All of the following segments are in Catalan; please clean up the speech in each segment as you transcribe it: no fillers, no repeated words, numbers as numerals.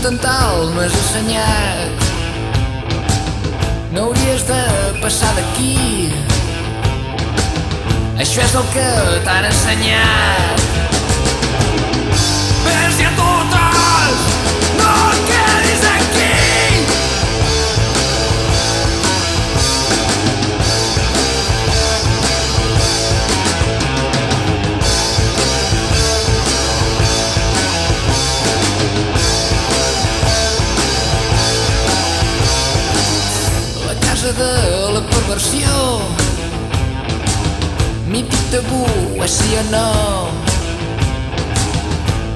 dental m'has assenyat. No hauries de passar d'aquí. Això és el que t'han ensenyat. Vés-hi a totes, no et quedis aquí. La casa de la perversió, mític tabú, és sí o no.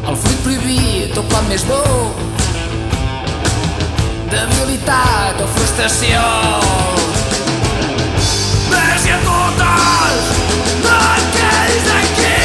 El fruit prohibit, el plat més bo, debilitat o frustració. Vés-hi a totes, no et quedis aquí.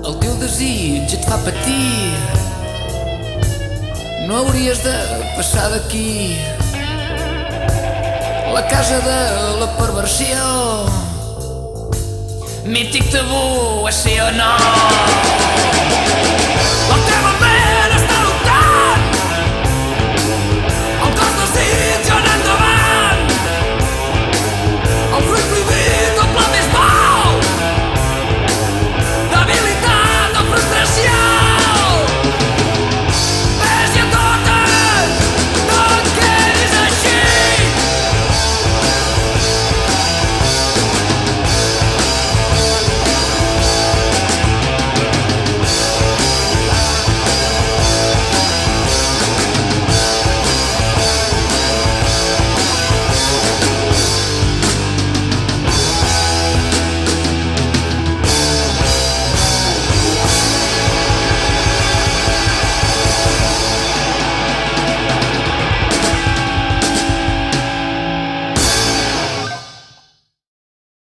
El teu desig et fa patir. No hauries de passar d'aquí. La casa de la perversió, mític tabú, és sí o no.